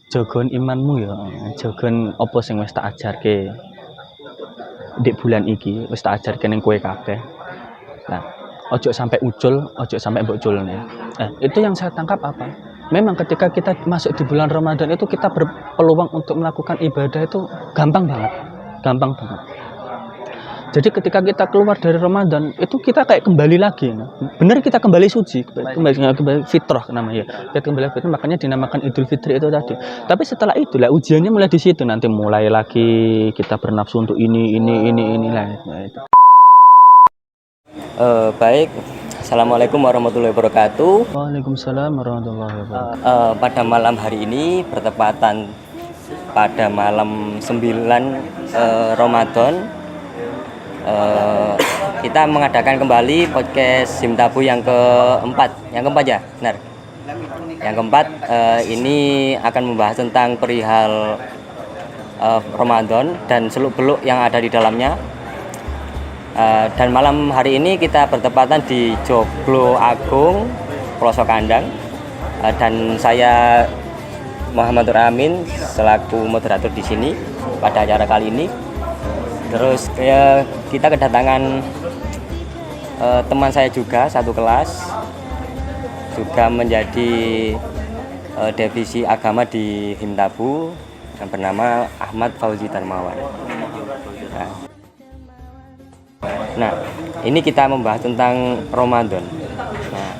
Jogon imanmu ya, jogon apa sing wis tak ajarke di bulan iki, wis tak ajarke ning kowe kabeh. Nah, ojo sampai ucul, ojo sampai mbok culne. Itu yang saya tangkap apa? Memang ketika kita masuk di bulan Ramadan itu kita berpeluang untuk melakukan ibadah itu gampang banget. Gampang banget. Jadi ketika kita keluar dari Ramadan itu kita kayak kembali lagi, benar kita kembali suci, kembali fitrah namanya. Kita kembali fitrah, makanya dinamakan Idul Fitri itu tadi. Tapi setelah itu lah ujiannya mulai di situ, nanti mulai lagi kita bernafsu untuk ini lah. Nah, itu. Baik, Assalamualaikum warahmatullahi wabarakatuh. Waalaikumsalam warahmatullahi wabarakatuh. Pada malam hari ini bertepatan pada malam 9 Ramadan. Kita mengadakan kembali podcast Sim Tabu yang keempat ya, benar. Yang keempat ini akan membahas tentang perihal Ramadan dan seluk-beluk yang ada di dalamnya. Dan malam hari ini kita bertepatan di Joglo Agung, Pelosok Kandang, dan saya Muhammad Amin selaku moderator di sini pada acara kali ini. Terus kita kedatangan teman saya juga satu kelas, juga menjadi divisi agama di Himtabu yang bernama Ahmad Fauzi Darmawan. Nah, ini kita membahas tentang Ramadan. Nah,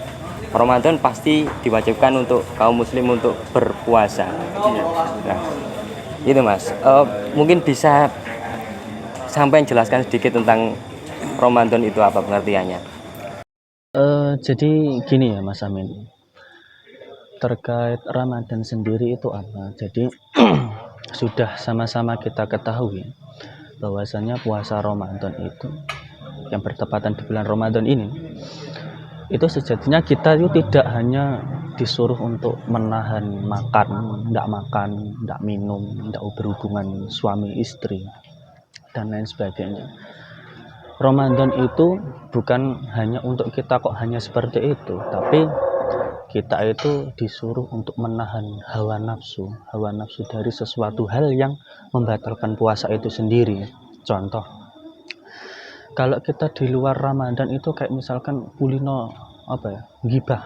Ramadan pasti diwajibkan untuk kaum muslim untuk berpuasa. Nah, itu Mas. Mungkin bisa sampai jelaskan sedikit tentang Ramadan itu apa pengertiannya? Jadi gini ya Mas Amin, terkait Ramadan sendiri itu apa? Jadi sudah sama-sama kita ketahui bahwasanya puasa Ramadan itu yang bertepatan di bulan Ramadan ini itu sejatinya kita itu tidak hanya disuruh untuk menahan makan, tidak minum, tidak berhubungan suami istri dan lain sebagainya. Ramadan itu bukan hanya untuk kita kok hanya seperti itu, tapi kita itu disuruh untuk menahan hawa nafsu dari sesuatu hal yang membatalkan puasa itu sendiri. Contoh, kalau kita di luar Ramadan itu kayak misalkan kulino apa ya, gibah,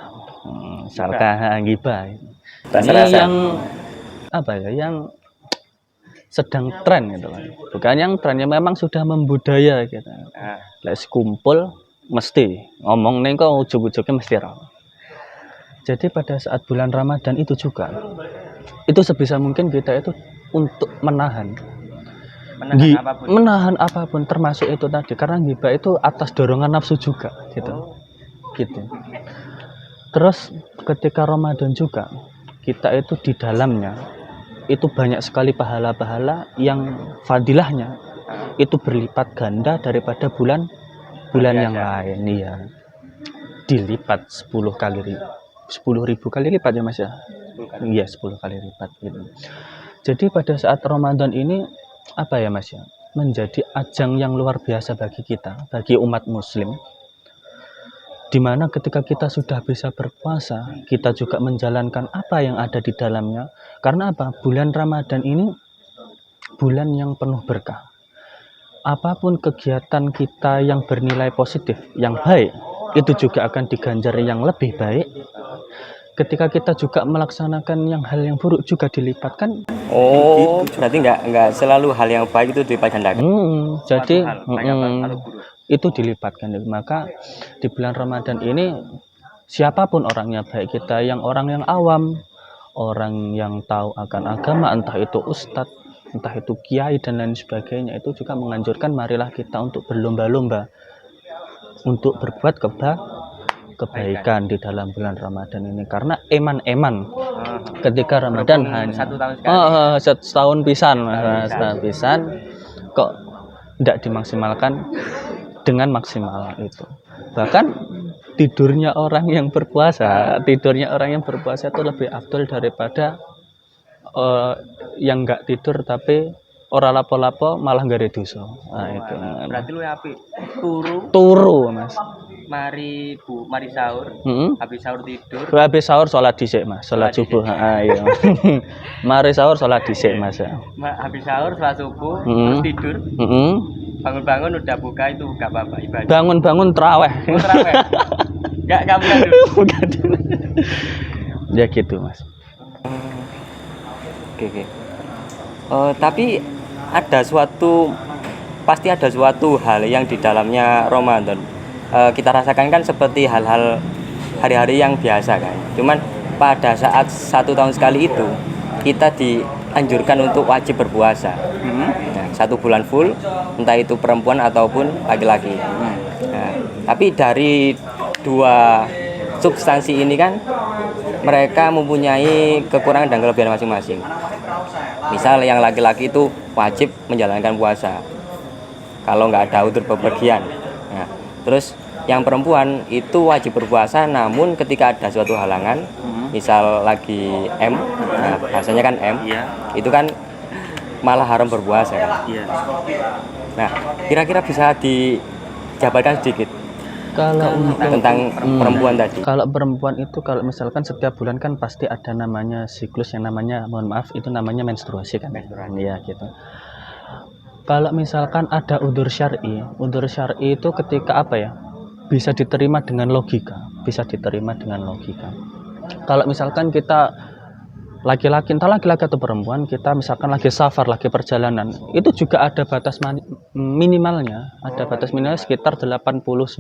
misalkan gibah. Ini yang apa ya, yang sedang tren gitu kan, bukan yang trennya memang sudah membudaya gitu. Lek kumpul mesti ngomong nih kok ujug-ujugnya mesti ramai. Jadi pada saat bulan Ramadan itu juga itu sebisa mungkin kita itu untuk menahan apapun termasuk itu tadi, karena gibah itu atas dorongan nafsu juga gitu. Terus ketika Ramadan juga kita itu di dalamnya itu banyak sekali pahala-pahala yang fadilahnya itu berlipat ganda daripada bulan yang lain. Iya, dilipat 10.000 kali lipat ya Mas ya. Iya, 10 kali lipat gitu. Jadi pada saat Ramadan ini apa ya Mas ya, menjadi ajang yang luar biasa bagi kita, bagi umat muslim, dimana ketika kita sudah bisa berpuasa, kita juga menjalankan apa yang ada di dalamnya. Karena apa? Bulan Ramadan ini bulan yang penuh berkah. Apapun kegiatan kita yang bernilai positif, yang baik, itu juga akan diganjari yang lebih baik. Ketika kita juga melaksanakan yang hal yang buruk juga dilipatkan. Berarti nggak selalu hal yang baik itu dilipat gandakan. Jadi itu dilipatkan. Maka di bulan Ramadan ini siapapun orangnya, baik kita yang orang yang awam, orang yang tahu akan agama, entah itu ustadz, entah itu kiai dan lain sebagainya, itu juga menganjurkan marilah kita untuk berlomba-lomba untuk berbuat kebaikan di dalam bulan Ramadan ini. Karena eman ketika Ramadan hanya setahun pisan kok tidak dimaksimalkan dengan maksimal itu. Bahkan tidurnya orang yang berpuasa itu lebih afdol daripada yang nggak tidur tapi ora lapo-lapo malah nggak ada dosa. Nah, itu. Berarti lu apik turu Mas. mari sahur, habis sahur tidur. Habis sahur sholat dhisik Mas, sholat subuh. Iya. Mari sahur sholat dhisik Mas. Habis sahur sholat subuh, terus tidur. Bangun-bangun udah buka itu enggak apa-apa ibadah. Bangun-bangun traweh. Traweh. Enggak bukan dulu. Bukan dulu. Ya gitu Mas. Oke. Tapi pasti ada suatu hal yang di dalamnya Ramadan kita rasakan kan seperti hal-hal hari-hari yang biasa kan. Cuman pada saat 1 tahun sekali itu kita dianjurkan untuk wajib berpuasa. Nah, 1 bulan full, entah itu perempuan ataupun laki-laki. Nah, tapi dari 2 substansi ini kan mereka mempunyai kekurangan dan kelebihan masing-masing. Misal yang laki-laki itu wajib menjalankan puasa kalau nggak ada udzur bepergian. Nah, terus yang perempuan itu wajib berpuasa, namun ketika ada suatu halangan, misal lagi M, nah bahasanya kan M, itu kan malah haram berpuasa. Nah, kira-kira bisa dijabarkan sedikit kalau tentang perempuan tadi. Kalau perempuan itu kalau misalkan setiap bulan kan pasti ada namanya siklus yang namanya, mohon maaf, itu namanya menstruasi kan. Iya gitu. Kalau misalkan ada udzur syar'i itu ketika apa ya? Bisa diterima dengan logika, Kalau misalkan kita laki-laki, entah laki-laki atau perempuan, kita misalkan lagi safar, lagi perjalanan, itu juga ada batas minimalnya, sekitar 89,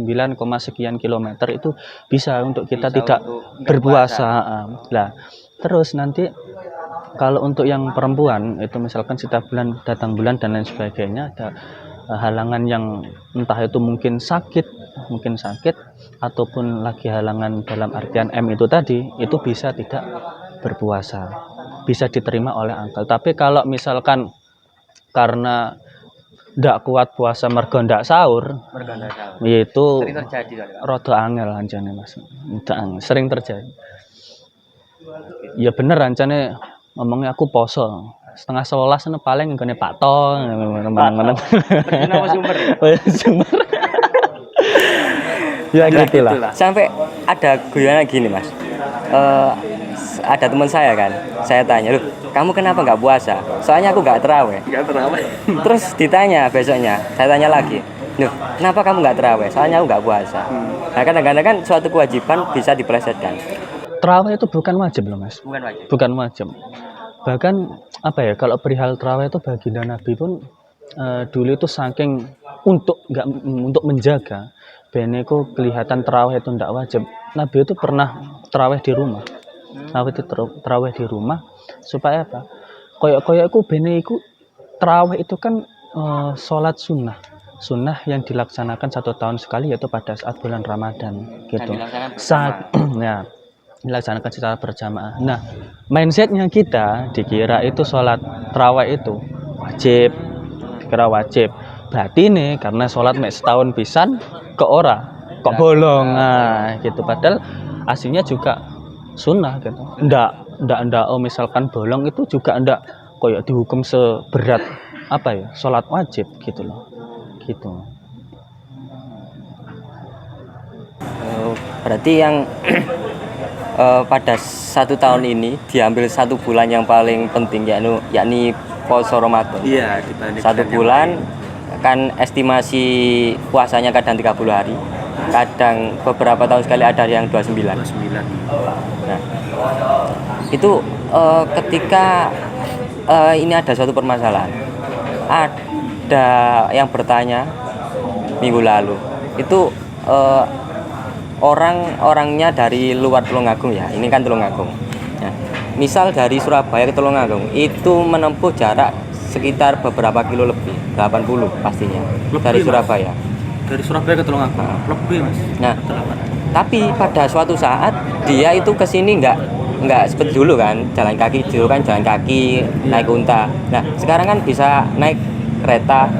sekian kilometer itu bisa untuk kita tidak berpuasa. Nah, terus nanti kalau untuk yang perempuan itu misalkan setiap bulan datang bulan dan lain sebagainya, ada halangan yang entah itu mungkin sakit ataupun lagi halangan dalam artian M itu tadi, itu bisa tidak berpuasa, bisa diterima oleh akal. Tapi kalau misalkan karena ndak kuat puasa mergo ndak sahur, itu sering terjadi rada angel ancane Mas. Sering terjadi. Ya bener ancane ngomongnya aku poso. 10:30 paling nggone Pak To meneng-meneng. Sumber. Ya gitulah. Sampai ada guyonan gini Mas. Ada teman saya kan, saya tanya, "Loh, kamu kenapa nggak puasa?" "Soalnya aku nggak terawih." Terus ditanya besoknya, saya tanya lagi, "Loh, kenapa kamu nggak terawih?" "Soalnya aku nggak puasa." Nah, kadang-kadang kan suatu kewajiban bisa dipelesetkan. Terawih itu bukan wajib loh Mas. Bukan wajib. Bahkan apa ya, kalau perihal terawih itu baginda Nabi pun dulu itu saking untuk menjaga beneku kelihatan terawih itu tidak wajib. Nabi itu pernah terawih di rumah. Terawih di rumah supaya apa? Koyok beneku terawih itu kan sholat sunnah yang dilaksanakan 1 tahun sekali, yaitu pada saat bulan Ramadan gitu. Ya, dilaksanakan secara berjamaah. Nah, mindsetnya kita dikira itu sholat terawih itu wajib. Berarti nih karena sholat setahun pisan kok bolong, nah gitu. Padahal aslinya juga sunnah gitu. Ndak misalkan bolong itu juga ndak koyok dihukum seberat apa ya, sholat wajib gitu loh. Gitu. Berarti yang pada 1 tahun ini diambil 1 bulan yang paling penting, yakni puasa Ramadan. Iya, 1 bulan kan estimasi puasanya kadang 30 hari, kadang beberapa tahun sekali ada yang 29. Nah, itu ketika ini ada suatu permasalahan. Ada yang bertanya minggu lalu, itu orang-orangnya dari luar Tulungagung ya, ini kan Tulungagung. Nah, misal dari Surabaya ke Tulungagung itu menempuh jarak sekitar beberapa kilo lebih, 80 pastinya. Dari Surabaya. Dari Surabaya ke Tulungagung lebih Mas. Nah, tapi pada suatu saat dia itu kesini nggak seperti dulu kan, jalan kaki naik unta. Nah, sekarang kan bisa naik kereta,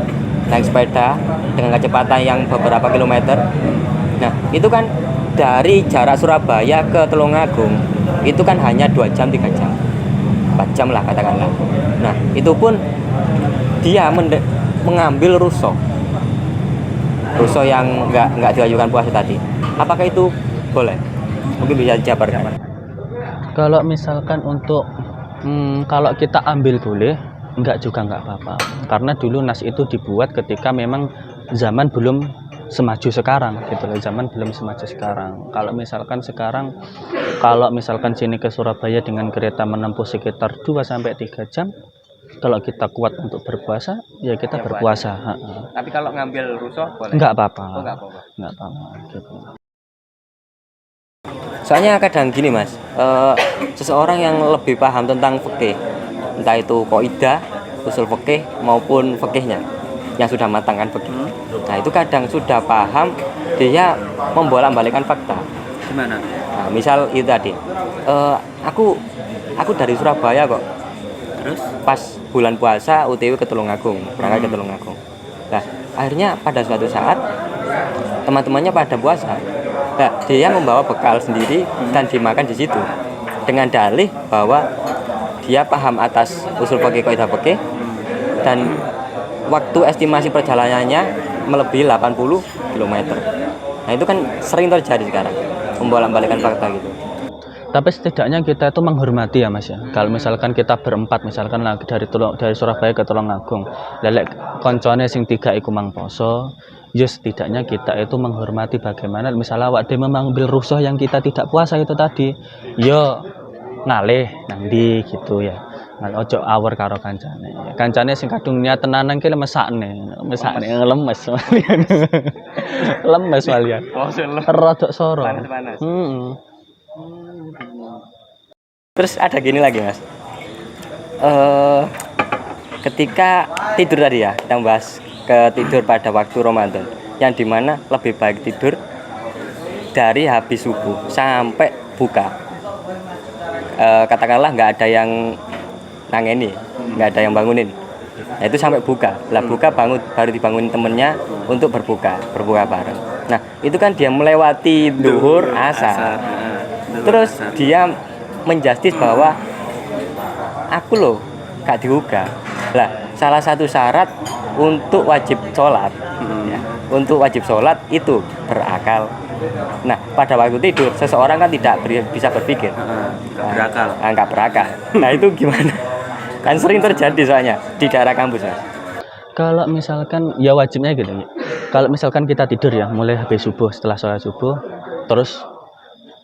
naik sepeda dengan kecepatan yang beberapa kilometer. Nah, itu kan dari jarak Surabaya ke Tulungagung itu kan hanya 2 jam 3 jam 4 jam lah katakanlah. Nah, itu pun dia mengambil ruso yang nggak diwajibkan puasa tadi. Apakah itu boleh? Mungkin bisa dijabarkan. Kalau misalkan untuk kalau kita ambil boleh, enggak juga enggak apa-apa. Karena dulu nas itu dibuat ketika memang zaman belum semaju sekarang gitu loh. Zaman belum semaju sekarang. Kalau misalkan sekarang, kalau misalkan sini ke Surabaya dengan kereta menempuh sekitar 2 sampai 3 jam, kalau kita kuat untuk berpuasa, ya kita Ya, berpuasa. Tapi kalau ngambil rusuh boleh? Enggak apa-apa. Oh, enggak apa-apa. Enggak apa-apa gitu. Soalnya kadang gini mas, seseorang yang lebih paham tentang fikih, entah itu kaidah, usul fikih maupun fikihnya yang sudah matang kan fikih. Nah itu kadang sudah paham, dia membolak-balikan fakta. Gimana? Nah, misal itu tadi, aku dari Surabaya kok. Terus? Pas bulan puasa UTW ke Tulungagung, berangkat ke Tulungagung. Nah akhirnya pada suatu saat teman-temannya pada puasa. Nah, dia membawa bekal sendiri dan dimakan di situ dengan dalih bahwa dia paham atas usul fikih kaidah fikih dan waktu estimasi perjalanannya melebihi 80 km. Nah, itu kan sering terjadi sekarang, membolak-balikan fakta gitu. Tapi setidaknya kita itu menghormati ya mas ya. Kalau misalkan kita berempat, misalkan lagi dari Surabaya ke Tulungagung, lelek koncone sing 3 iku mang poso, ya setidaknya kita itu menghormati bagaimana misalnya awak dhewe mengambil rusuh yang kita tidak puasa itu tadi, yo ngalih nandi gitu ya. Nah, ojo awur karo kancane. Kancane sing kadung niat tenanan ki mesakne lemes. Lemes walian. Rodok soro. Panas-panas. Heeh. Terus ada gini lagi mas, ketika tidur tadi ya, kita bahas ke tidur pada waktu Ramadan, yang dimana lebih baik tidur dari habis subuh sampai buka. Katakanlah nggak ada yang nangeni, nggak ada yang bangunin. Nah, itu sampai buka. Lah buka baru dibangunin temennya untuk berbuka bareng. Nah itu kan dia melewati duhur asar. Terus dia menjustis bahwa aku loh gak diuga. Lah salah satu syarat untuk wajib sholat, ya, untuk wajib sholat itu berakal. Nah pada waktu tidur seseorang kan tidak bisa berpikir, nggak berakal. Nah itu gimana? Kan sering terjadi soalnya di daerah kampus mas. Kalau misalkan ya wajibnya gitu ya. Kalau misalkan kita tidur ya mulai habis subuh, setelah sholat subuh terus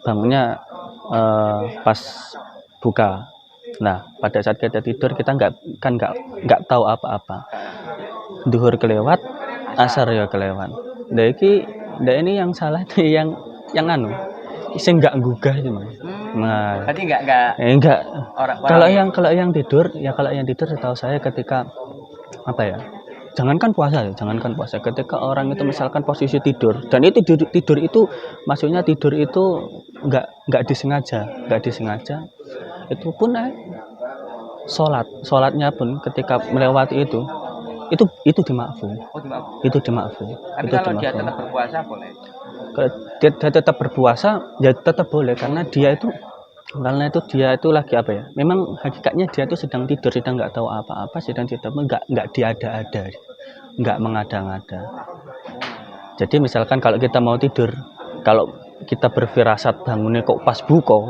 bangunnya pas buka. Nah pada saat kita tidur kita nggak tahu apa-apa. Duhur kelewat, asar ya kelewat. Nah ini yang salah nih yang anu, sing nggak gugah itu mas. Nah, Berarti enggak kalau yang tidur ya, kalau yang tidur setahu saya ketika apa ya, jangankan puasa ketika orang itu misalkan posisi tidur dan itu tidur itu maksudnya tidur itu nggak disengaja itu pun sholatnya pun ketika melewati itu dimaafkan. Itu dimaafkan. Tapi kalau dia tetap berpuasa boleh. Kalau dia tetap berpuasa ya tetap boleh karena dia itu lagi apa ya, memang hakikatnya dia itu sedang tidur, sedang nggak tahu apa-apa, sedang tidur, nggak diada-ada, nggak mengada-ngada. Jadi misalkan kalau kita mau tidur, kalau kita berfirasat bangunnya kok pas buko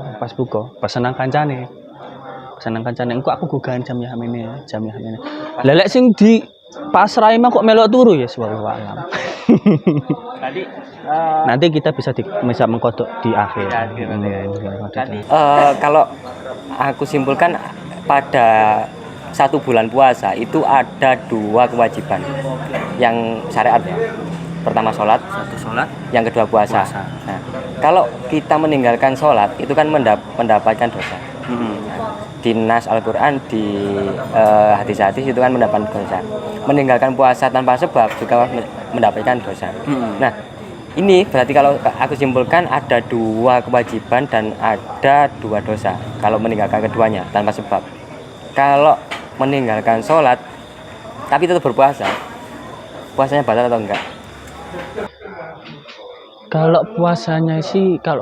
pesenang kancane engko aku gugahan jam ya hamene lelek sing di pasrai mah kok melok turu ya wallahu alam. Nanti kita bisa mengkodok di akhir. Kalau aku simpulkan pada 1 bulan puasa itu ada 2 kewajiban yang syariat ya. Pertama sholat, yang kedua puasa. Nah, kalau kita meninggalkan sholat itu kan mendapatkan dosa. Di nas Al-Quran, di hadis-hadis itu kan mendapatkan dosa. Meninggalkan puasa tanpa sebab juga mendapatkan dosa. Nah ini berarti kalau aku simpulkan ada 2 kewajiban dan ada 2 dosa kalau meninggalkan keduanya tanpa sebab. Kalau meninggalkan sholat tapi tetap berpuasa, puasanya batal atau enggak? Kalau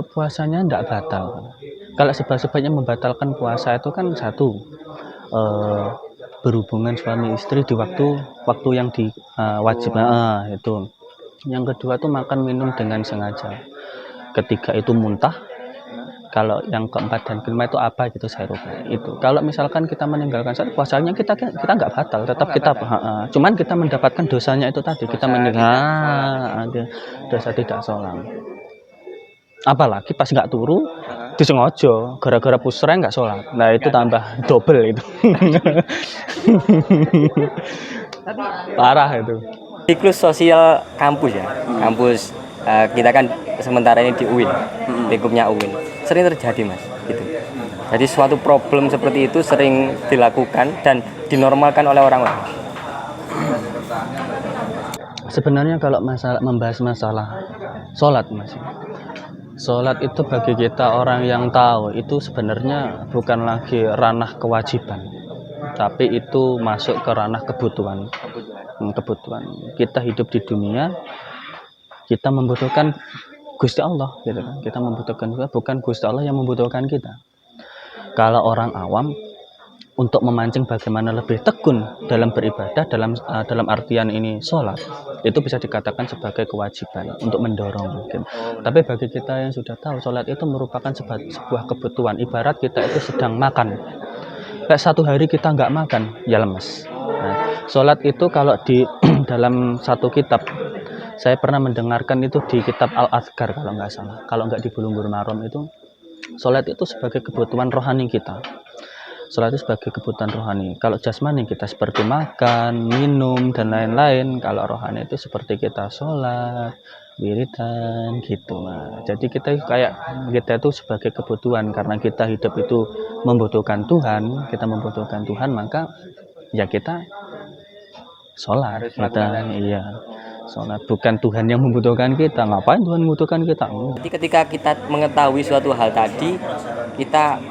puasanya enggak batal. Kalau sebab-sebabnya membatalkan puasa itu kan satu, berhubungan suami istri di waktu yang wajib, itu. Yang kedua tuh makan minum dengan sengaja. ketiga itu muntah, kalau yang keempat dan kelima itu apa gitu saya lupa. Itu kalau misalkan kita meninggalkan salat, puasanya kita nggak batal, tetap kita cuman kita mendapatkan dosanya itu tadi, kita meninggalkan dosa tidak sholat. Apalagi pas nggak turu disengaja gara-gara pusreng nggak sholat, nah itu tambah double itu. Parah itu. Siklus sosial kampus ya, kampus kita kan sementara ini di UIN, lingkupnya UIN, sering terjadi mas, gitu. Jadi suatu problem seperti itu sering dilakukan dan dinormalkan oleh orang-orang. Sebenarnya kalau membahas masalah sholat mas, sholat itu bagi kita orang yang tahu itu sebenarnya bukan lagi ranah kewajiban, tapi itu masuk ke ranah kebutuhan. Kita hidup di dunia, kita membutuhkan Gusti Allah gitu kan. Kita membutuhkan juga, bukan Gusti Allah yang membutuhkan kita. Kalau orang awam untuk memancing bagaimana lebih tekun dalam beribadah, dalam artian ini sholat, itu bisa dikatakan sebagai kewajiban untuk mendorong mungkin. Tapi bagi kita yang sudah tahu, sholat itu merupakan sebuah kebutuhan. Ibarat kita itu sedang makan, kayak satu hari kita nggak makan ya lemes. Nah, sholat itu kalau di dalam satu kitab, saya pernah mendengarkan itu di kitab Al-Adhkar kalau nggak salah, kalau nggak di Bulunggul Maram, itu sholat itu sebagai kebutuhan rohani kita. Sholat itu sebagai kebutuhan rohani. Kalau jasmani kita seperti makan, minum, dan lain-lain. Kalau rohani itu seperti kita sholat, wiridan gitu. Nah, jadi kita itu sebagai kebutuhan, karena kita hidup itu membutuhkan Tuhan, maka ya kita sholat. Iya, sholat, bukan Tuhan yang membutuhkan kita. Ngapain Tuhan membutuhkan kita? Jadi ketika kita mengetahui suatu hal tadi, kita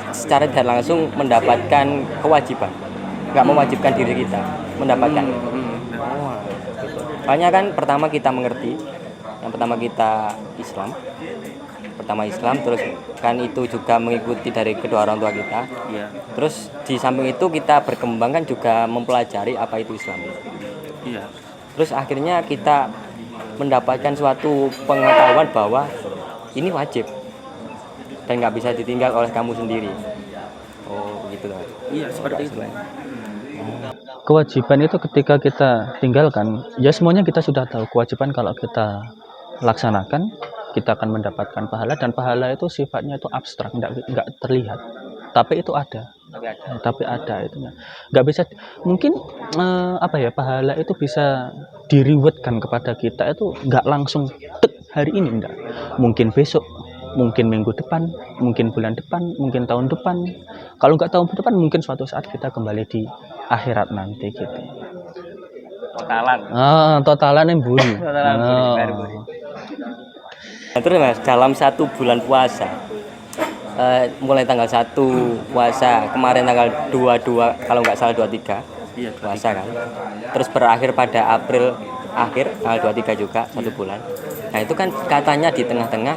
secara tidak langsung mendapatkan kewajiban, nggak mewajibkan diri kita mendapatkan. Makanya kan pertama kita mengerti, yang pertama kita Islam, terus kan itu juga mengikuti dari kedua orang tua kita. Terus di samping itu kita berkembang kan juga mempelajari apa itu Islam. Terus akhirnya kita mendapatkan suatu pengetahuan bahwa ini wajib dan nggak bisa ditinggal oleh kamu sendiri. Oh gitu kan? Iya seperti itu. Kewajiban itu ketika kita tinggalkan, ya semuanya kita sudah tahu. Kewajiban kalau kita laksanakan, kita akan mendapatkan pahala, dan pahala itu sifatnya itu abstrak, nggak terlihat, tapi itu ada. Tapi ada itu nggak bisa mungkin pahala itu bisa diriwetkan kepada kita itu nggak langsung hari ini, enggak, mungkin besok, mungkin minggu depan, mungkin bulan depan, mungkin tahun depan. Kalau nggak tahun depan, mungkin suatu saat kita kembali di akhirat nanti gitu. Totalan yang buri. Terus mas, dalam satu bulan puasa, mulai tanggal 1 puasa, kemarin tanggal 22 kalau nggak salah 23 puasa kan, terus berakhir pada April akhir tanggal 23 juga, 1 bulan. Nah itu kan katanya di tengah-tengah,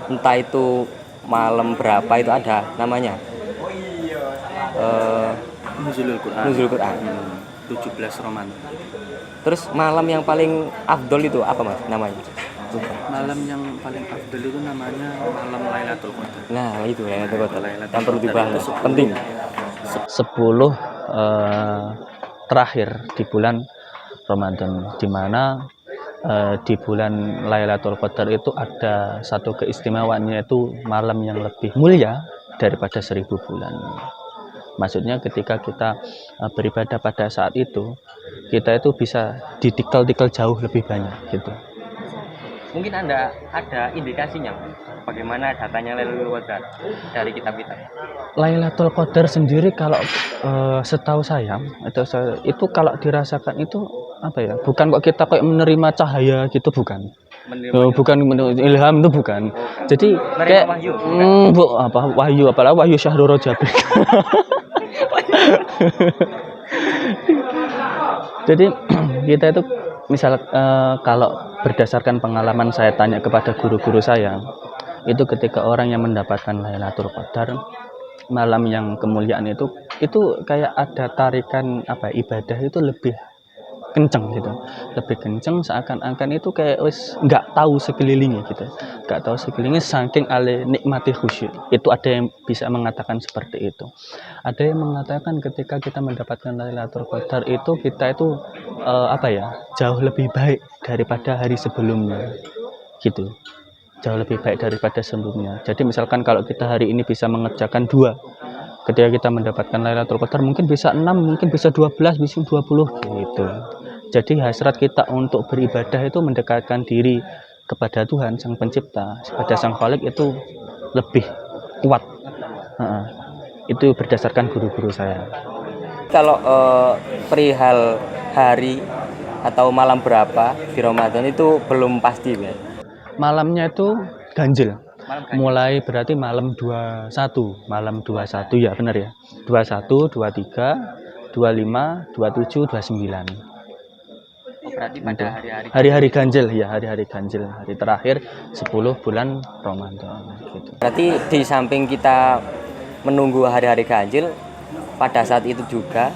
entah itu malam berapa itu ada namanya Nuzulul Quran 17 Ramadan. Terus malam yang paling afdol itu apa mas namanya? Malam yang paling afdol itu namanya malam Lailatul Qadar. Nah itu Lailatul Qadar yang perlu dibahas, penting. 10 terakhir di bulan Ramadan, di mana di bulan Lailatul Qadar itu ada satu keistimewaan, yaitu malam yang lebih mulia daripada 1000 bulan. Maksudnya ketika kita beribadah pada saat itu, kita itu bisa ditikel-tikel jauh lebih banyak gitu. Mungkin Anda ada indikasinya bagaimana datanya Lailatul Qadar dari kitab-kitab? Lailatul Qadar sendiri kalau setahu saya itu kalau dirasakan itu bukan kok kita kayak menerima cahaya gitu, bukan. Bukan ilham itu bukan. Jadi kayak wahyu, apalagi wahyu Syahrul Rajab. Jadi kita itu misal kalau berdasarkan pengalaman saya tanya kepada guru-guru saya, itu ketika orang yang mendapatkan Lailatul Qadar, malam yang kemuliaan itu kayak ada tarikan ibadah itu lebih kenceng gitu, lebih kenceng, seakan-akan itu kayak wis nggak tahu sekelilingnya gitu, nggak tahu sekelilingnya saking ale nikmati khusyuk. Itu ada yang bisa mengatakan seperti itu. Ada yang mengatakan ketika kita mendapatkan Lailatul Qadar itu kita itu jauh lebih baik daripada hari sebelumnya gitu, jauh lebih baik daripada sebelumnya. Jadi misalkan kalau kita hari ini bisa mengerjakan 2, ketika kita mendapatkan Lailatul Qadar mungkin bisa 6, mungkin bisa 12, bisa 20 gitu. Jadi hasrat kita untuk beribadah itu mendekatkan diri kepada Tuhan Sang Pencipta, kepada Sang Khalik itu lebih kuat. Itu berdasarkan guru-guru saya. Kalau perihal hari atau malam berapa di Ramadan itu belum pasti, ya. Malamnya itu ganjil. Mulai berarti malam 21, ya benar ya. 21, 23, 25, 27, 29. Berarti pada hari-hari ganjil ya, hari-hari ganjil, hari terakhir 10 bulan Ramadan gitu. Berarti di samping kita menunggu hari-hari ganjil, pada saat itu juga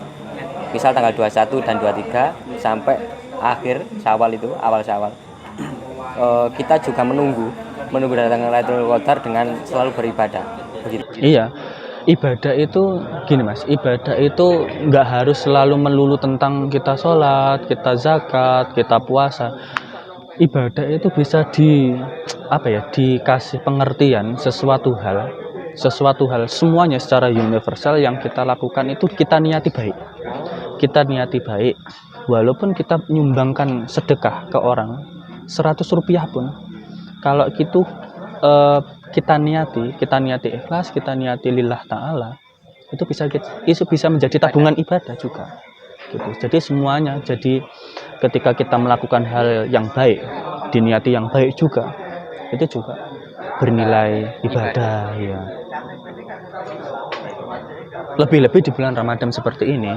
misal tanggal 21 dan 23 sampai akhir Syawal itu, awal Syawal, kita juga menunggu datangnya Lailatul Qadar dengan selalu beribadah. Begitu. Iya. Ibadah itu gini Mas, ibadah itu nggak harus selalu melulu tentang kita sholat, kita zakat, kita puasa. Ibadah itu bisa dikasih pengertian sesuatu hal semuanya secara universal yang kita lakukan itu kita niati baik, walaupun kita menyumbangkan sedekah ke orang 100 rupiah pun, kalau gitu kita niati ikhlas, kita niati lillah ta'ala, itu bisa menjadi tabungan ibadah juga gitu. Jadi semuanya, jadi ketika kita melakukan hal yang baik, diniati yang baik juga, itu juga bernilai ibadah ya. Lebih-lebih di bulan Ramadan seperti ini.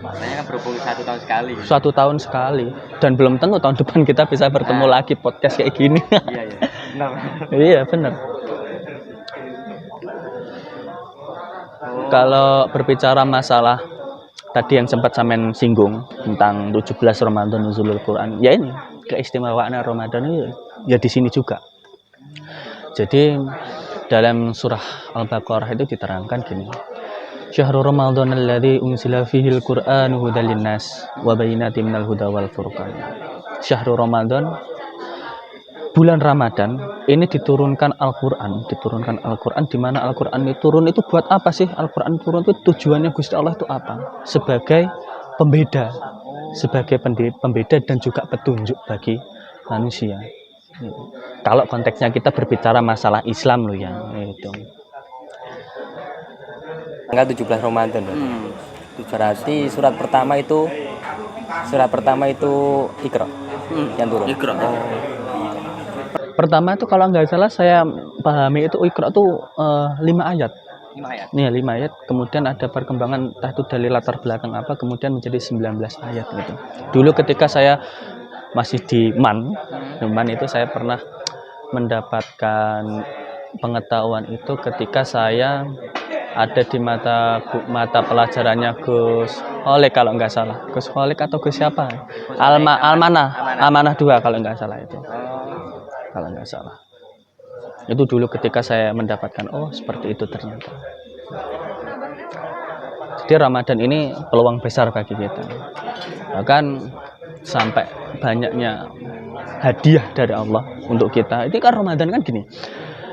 Makanya kan berhubung 1 tahun sekali. 1 tahun sekali, dan belum tentu tahun depan kita bisa bertemu lagi podcast kayak gini. Iya. Benar. Iya benar. Kalau berbicara masalah tadi yang sempat sampean singgung tentang 17 Ramadan nuzulul Quran, ya ini keistimewaan Ramadan ini ya di sini juga. Jadi dalam surah Al-Baqarah itu diterangkan gini. Syahrul Ramadan alladzi unzila fihil Qur'anu hudal linnas wa bayyinatin minal huda wal furqan. Syahrul Ramadan, bulan Ramadan ini diturunkan Al-Qur'an, di mana Al-Qur'an itu turun itu buat apa sih? Al-Qur'an turun itu tujuannya Gusti Allah itu apa? Sebagai pembeda dan juga petunjuk bagi manusia. Kalau konteksnya kita berbicara masalah Islam loh ya, itu. Tanggal 17 Ramadan. Berarti surat pertama itu Iqra yang turun. Iqra. Pertama itu kalau nggak salah saya pahami itu Iqra itu 5 ayat. 5 ayat. Iya, 5 ayat. Kemudian ada perkembangan entah itu dari latar belakang apa, kemudian menjadi 19 ayat gitu. Dulu ketika saya masih di MAN itu saya pernah mendapatkan pengetahuan itu ketika saya ada di mata pelajarannya Gus Holik kalau nggak salah. Gus Holik atau Gus siapa? Amanah 2 kalau nggak salah itu. Kalau nggak salah. Itu dulu ketika saya mendapatkan seperti itu ternyata. Jadi Ramadan ini peluang besar bagi kita. Bahkan sampai banyaknya hadiah dari Allah untuk kita. Ini kan Ramadan kan gini.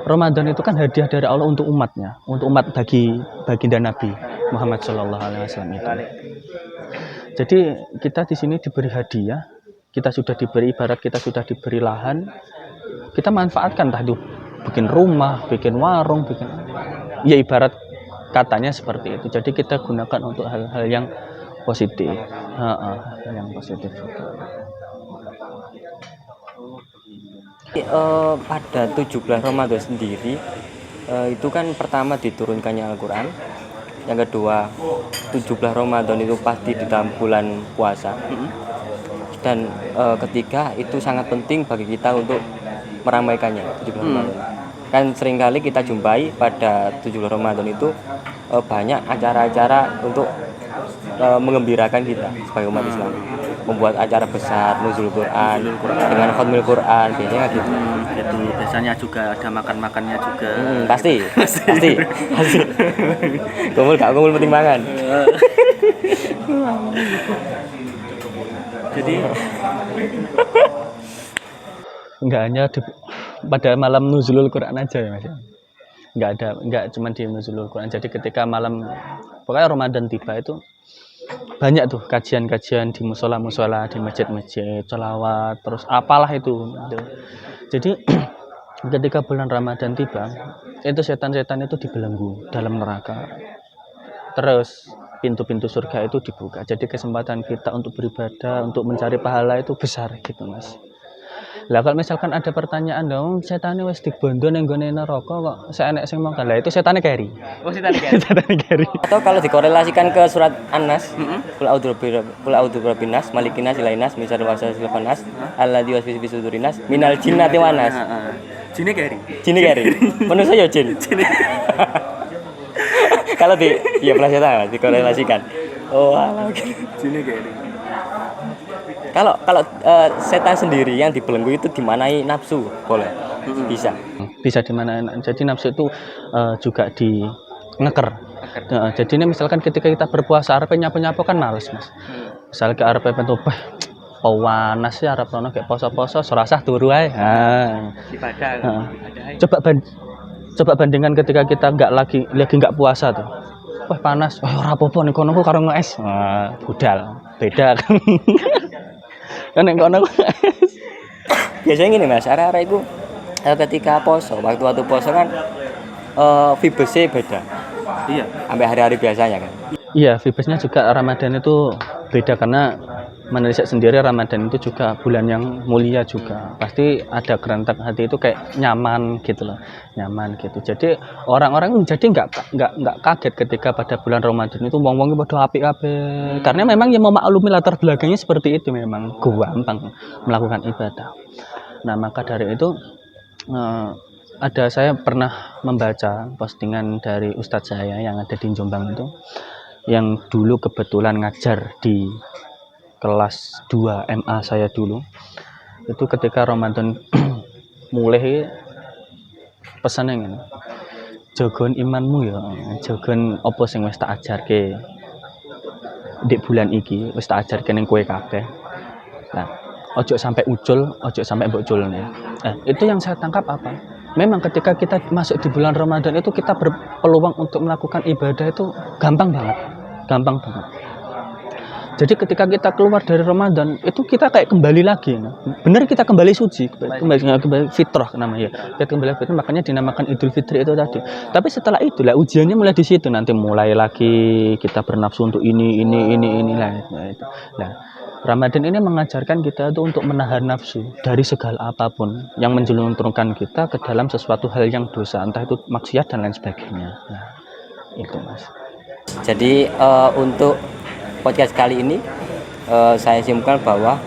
Ramadan itu kan hadiah dari Allah untuk umatnya, untuk umat baginda Nabi Muhammad SAW itu. Jadi kita di sini diberi hadiah, kita sudah diberi ibarat, kita sudah diberi lahan, kita manfaatkan entah itu bikin rumah, bikin warung, ya ibarat katanya seperti itu. Jadi kita gunakan untuk hal-hal yang positif, yang positif. Pada 17 Ramadan sendiri itu kan pertama diturunkannya Al-Quran, yang kedua 17 Ramadan itu pasti di dalam bulan puasa, dan ketiga itu sangat penting bagi kita untuk meramaikannya 17 Ramadan. Kan seringkali kita jumpai pada 17 Ramadan itu banyak acara-acara untuk mengembirakan kita sebagai umat Islam, membuat acara besar nuzul Quran dengan khatmil Quran biasanya gitu. Itu biasanya juga ada makan-makannya juga. Pasti. Kumpul gak kumpul penting mangan. Jadi nggak hanya pada malam nuzulul Quran aja ya Mas. Nggak cuma di nuzulul Quran. Jadi ketika malam pokoknya Ramadan tiba itu banyak tuh kajian-kajian di musola-musola, di masjid-masjid, sholawat, terus apalah itu. Jadi ketika bulan Ramadan tiba, itu setan-setan itu dibelenggu dalam neraka. Terus pintu-pintu surga itu dibuka. Jadi kesempatan kita untuk beribadah, untuk mencari pahala itu besar gitu Mas. Lah kalau misalkan ada pertanyaan dong, setane wis dibondo ning gone neraka kok seenek sing mongkal. Lah itu setane keri. Oh, setane keri. Atau kalau dikorelasikan ke surat An-Nas, qul a'udzu birabbin nas, malikin nas, ilahin nas, min syarri waswasil khannas, alladzi yuwaswisu fi sudurin nas, minal jinnati wan nas. Jine keri. Manusia ya jin. Kalau pelajaran dikorelasikan. Oh, alah. Jine keri. Kalau setan sendiri yang dibelenggu itu dimanai nafsu, boleh? Bisa dimanain. Jadi nafsu itu juga di ngeker. Nah, jadi ini misalkan ketika kita berpuasa arep nyapu-nyapu kan males Mas. Misal ke arep pengen panas ya arep rono kayak poso-poso serasah turu ae. Ibadah. Coba bandingkan ketika kita lagi nggak puasa tuh. Wah panas, ora apa-apa ning kono karo ngees. Budal. Beda kan. Kan ning kono. Biasanya gini Mas, arek-arek iku ketika poso, waktu poso kan vibesnya beda. Iya, sampai hari-hari biasanya kan. Iya, vibesnya juga Ramadan itu beda karena menelisik sendiri Ramadan itu juga bulan yang mulia juga. Pasti ada kerentak hati itu kayak nyaman gitu loh. Nyaman gitu. Jadi orang-orang jadi nggak kaget ketika pada bulan Ramadan itu wong-wong padha apik-apik. Karena memang yang memaklumi latar belakangnya seperti itu, memang gampang melakukan ibadah. Nah, maka dari itu saya pernah membaca postingan dari ustadz saya yang ada di Jombang itu, yang dulu kebetulan ngajar di kelas 2 MA saya dulu. Itu ketika Ramadan mulai pesannya ngene. Jogon imanmu ya, jogon apa sing wis tak ajarke di bulan iki, wis tak ajarke ning kowe kabeh. Nah, ojo sampai ucul, ojo sampai mbok culne. Itu yang saya tangkap apa? Memang ketika kita masuk di bulan Ramadan itu kita berpeluang untuk melakukan ibadah itu gampang banget. Jadi ketika kita keluar dari Ramadan itu kita kayak kembali lagi. Benar, kita kembali suci, kembali fitrah namanya. Kita kembali fitrah, makanya dinamakan Idul Fitri itu tadi. Tapi setelah itu lah ujiannya mulai di situ, nanti mulai lagi kita bernafsu untuk ini lah. Nah, Ramadan ini mengajarkan kita itu untuk menahan nafsu dari segala apapun yang menjelunturkan kita ke dalam sesuatu hal yang dosa, entah itu maksiat dan lain sebagainya. Nah, itu Mas. Jadi untuk podcast kali ini saya simpulkan bahwa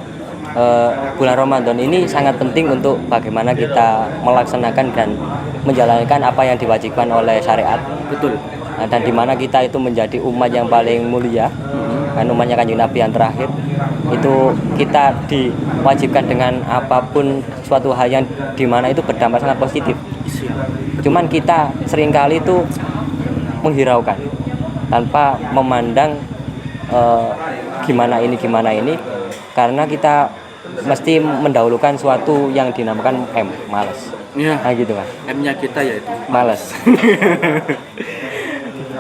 bulan Ramadan ini sangat penting untuk bagaimana kita melaksanakan dan menjalankan apa yang diwajibkan oleh syariat. Betul. Nah, dan dimana kita itu menjadi umat yang paling mulia, kan umatnya Kanjeng Nabi yang terakhir. Itu kita diwajibkan dengan apapun suatu hal yang dimana itu berdampak sangat positif. Cuman kita seringkali itu menghiraukan tanpa memandang gimana ini, karena kita mesti mendahulukan suatu yang dinamakan malas. Ya. Nah gitu kan. M-nya kita yaitu malas.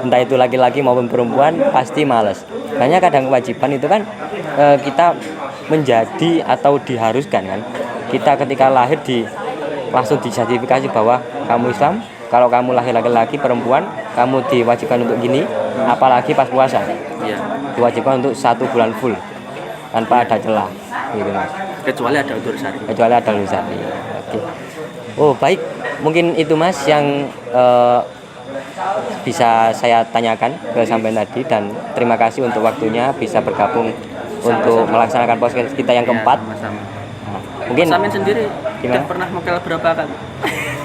Entah itu laki-laki maupun perempuan pasti malas. Hanya kadang kewajiban itu kan kita menjadi atau diharuskan kan. Kita ketika lahir langsung disertifikasi bahwa kamu Islam. Kalau kamu lahir laki-laki perempuan, kamu diwajibkan untuk gini. Apalagi pas puasa. Iya. Diwajibkan untuk 1 bulan full tanpa ada celah, gitu Mas. Kecuali ada udzur syar'i. Oke. Oh baik, mungkin itu Mas yang bisa saya tanyakan ke sampean tadi, dan terima kasih untuk waktunya bisa bergabung untuk melaksanakan podcast kita yang keempat. Mungkin sampean sendiri gimana? Udah pernah mokel berapa kali?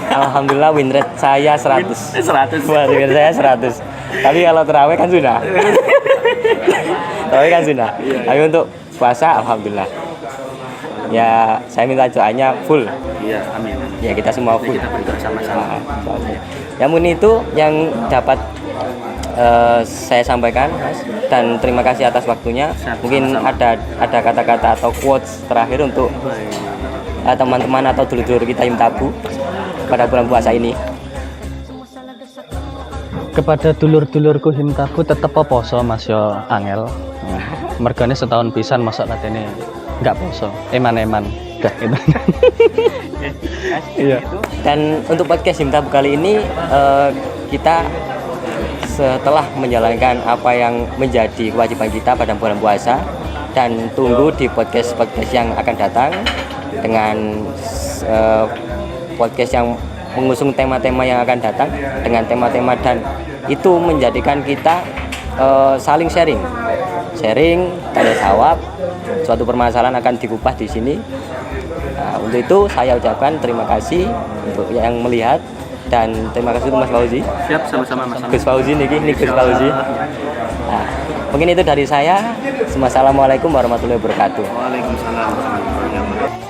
Alhamdulillah win rate saya 100. 100. Win rate saya 100. Tapi kalau terawih kan sudah. Tapi kan sunnah. Tapi untuk puasa alhamdulillah. Ya, saya minta doanya full. Iya, amin. Ya, kita semua full. Kita berdoa sama-sama. Ya mungkin itu yang dapat saya sampaikan, Mas. Dan terima kasih atas waktunya. Mungkin ada kata-kata atau quotes terakhir untuk teman-teman atau dulur-dulur kita yang tabu pada bulan puasa ini. Kepada dulur-dulurku himtabu tetep poso Mas yo angel. Mergane setahun pisan masuk latene enggak poso. Eman-eman. Dah gitu. Iya. Dan untuk podcast Himtabu kali ini kita setelah menjalankan apa yang menjadi kewajiban kita pada bulan puasa, dan tunggu di podcast-podcast yang akan datang dengan podcast yang mengusung tema-tema yang akan datang dengan tema-tema, dan itu menjadikan kita saling sharing, tanya jawab, suatu permasalahan akan dikupas di sini. Nah, untuk itu saya ucapkan terima kasih untuk yang melihat, dan terima kasih untuk Mas Fauzi. Siap, sama-sama Mas. Gus Fauzi ini Gus Fauzi. Nah, mungkin itu dari saya. Assalamualaikum warahmatullahi wabarakatuh. Waalaikumsalam warahmatullahi wabarakatuh.